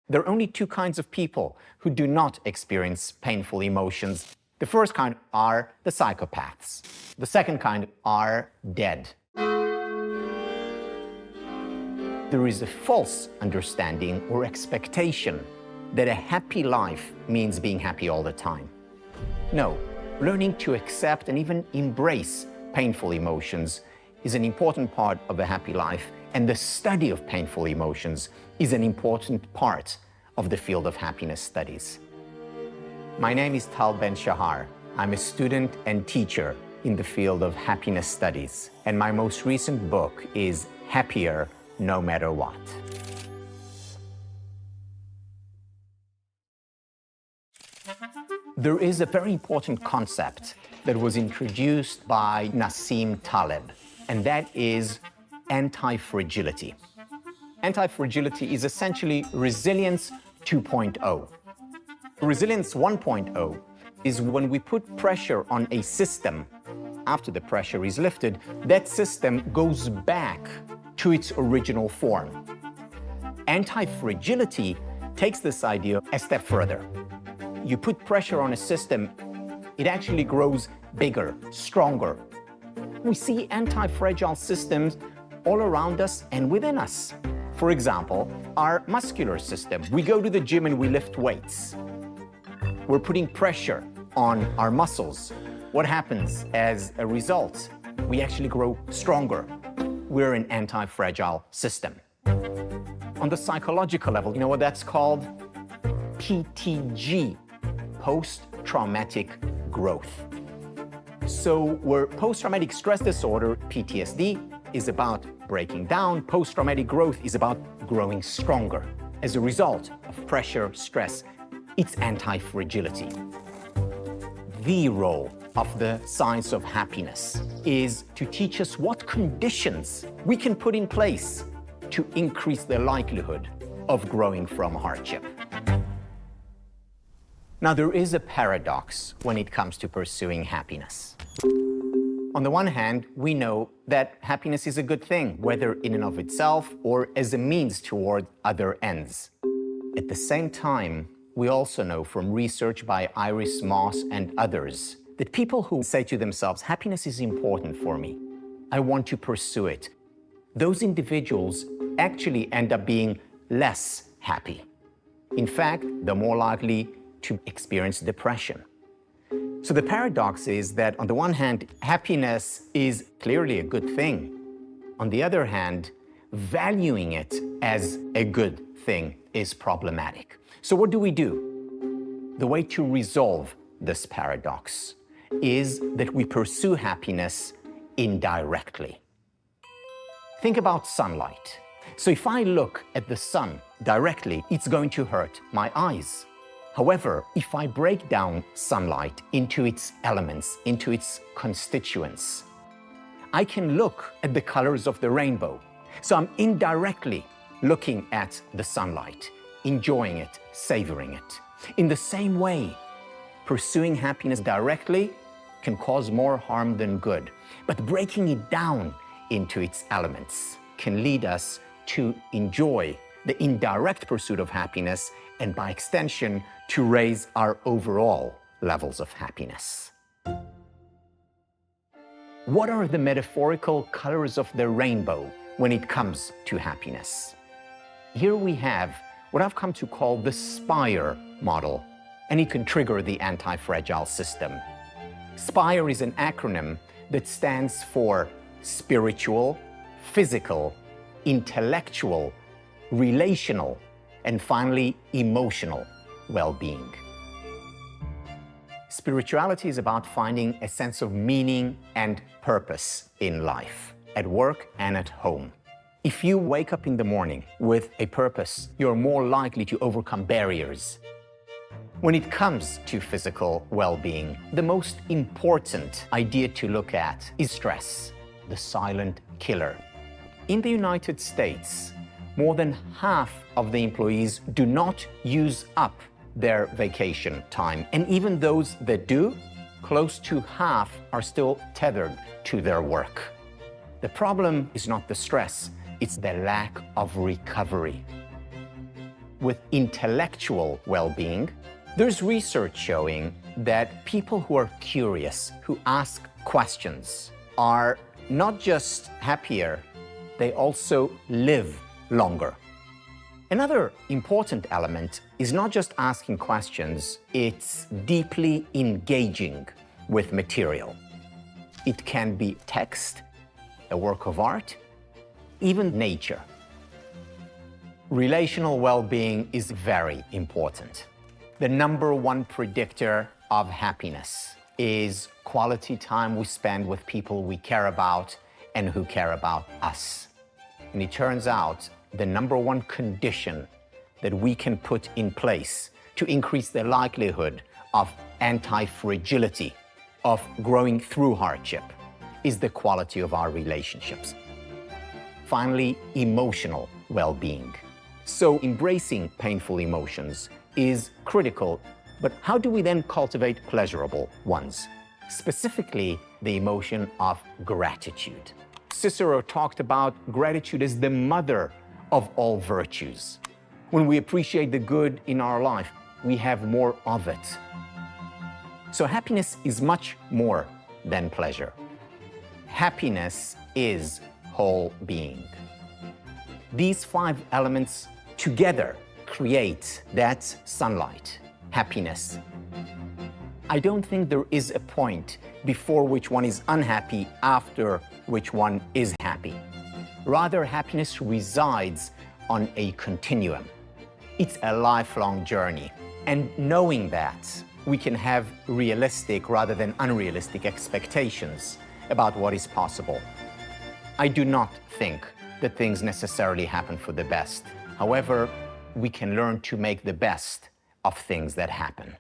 There are only two kinds of people who do not experience painful emotions. The first kind are the psychopaths. The second kind are dead. There is a false understanding or expectation that a happy life means being happy all the time. No, learning to accept and even embrace painful emotions is an important part of a happy life, and the study of painful emotions is an important part of the field of happiness studies. My name is Tal Ben-Shahar. I'm a student and teacher in the field of happiness studies, and my most recent book is Happier No Matter What. There is a very important concept that was introduced by Nassim Taleb, and that is anti-fragility. Anti-fragility is essentially resilience 2.0. Resilience 1.0 is when we put pressure on a system. After the pressure is lifted, that system goes back to its original form. Anti-fragility takes this idea a step further. You put pressure on a system, it actually grows bigger, stronger. We see anti-fragile systems all around us and within us. For example, our muscular system. We go to the gym and we lift weights. We're putting pressure on our muscles. What happens as a result? We actually grow stronger. We're an anti-fragile system. On the psychological level, you know what that's called? PTG, post-traumatic growth. So where post-traumatic stress disorder, PTSD, is about breaking down, post-traumatic growth is about growing stronger. As a result of pressure, stress, it's anti-fragility. The role of the science of happiness is to teach us what conditions we can put in place to increase the likelihood of growing from hardship. Now, there is a paradox when it comes to pursuing happiness. On the one hand, we know that happiness is a good thing, whether in and of itself or as a means toward other ends. At the same time, we also know from research by Iris Moss and others that people who say to themselves, happiness is important for me, I want to pursue it, those individuals actually end up being less happy. In fact, they're more likely to experience depression. So the paradox is that on the one hand, happiness is clearly a good thing. On the other hand, valuing it as a good thing is problematic. So what do we do? The way to resolve this paradox is that we pursue happiness indirectly. Think about sunlight. So if I look at the sun directly, it's going to hurt my eyes. However, if I break down sunlight into its elements, into its constituents, I can look at the colors of the rainbow. So I'm indirectly looking at the sunlight, enjoying it, savoring it. In the same way, pursuing happiness directly can cause more harm than good. But breaking it down into its elements can lead us to enjoy the indirect pursuit of happiness and by extension, to raise our overall levels of happiness. What are the metaphorical colors of the rainbow when it comes to happiness? Here we have what I've come to call the SPIRE model, and it can trigger the anti-fragile system. SPIRE is an acronym that stands for spiritual, physical, intellectual, relational, and finally, emotional well-being. Spirituality is about finding a sense of meaning and purpose in life, at work and at home. If you wake up in the morning with a purpose, you're more likely to overcome barriers. When it comes to physical well-being, the most important idea to look at is stress, the silent killer. In the United States, more than half of the employees do not use up their vacation time. And even those that do, close to half are still tethered to their work. The problem is not the stress, it's the lack of recovery. with intellectual well-being, there's research showing that people who are curious, who ask questions, are not just happier, they also live longer. Another important element is not just asking questions, it's deeply engaging with material. It can be text, a work of art, even nature. Relational well-being is very important. The number one predictor of happiness is quality time we spend with people we care about and who care about us. And it turns out the number one condition that we can put in place to increase the likelihood of anti-fragility, of growing through hardship, is the quality of our relationships. Finally, emotional well-being. So embracing painful emotions is critical, but how do we then cultivate pleasurable ones? Specifically, the emotion of gratitude. Cicero talked about gratitude as the mother of all virtues. When we appreciate the good in our life, we have more of it. So happiness is much more than pleasure. Happiness is whole being. These 5 elements together create that sunlight, happiness. I don't think there is a point before which one is unhappy, after which one is happy. Rather, happiness resides on a continuum. It's a lifelong journey. And knowing that, we can have realistic rather than unrealistic expectations about what is possible. I do not think that things necessarily happen for the best. However, we can learn to make the best of things that happen.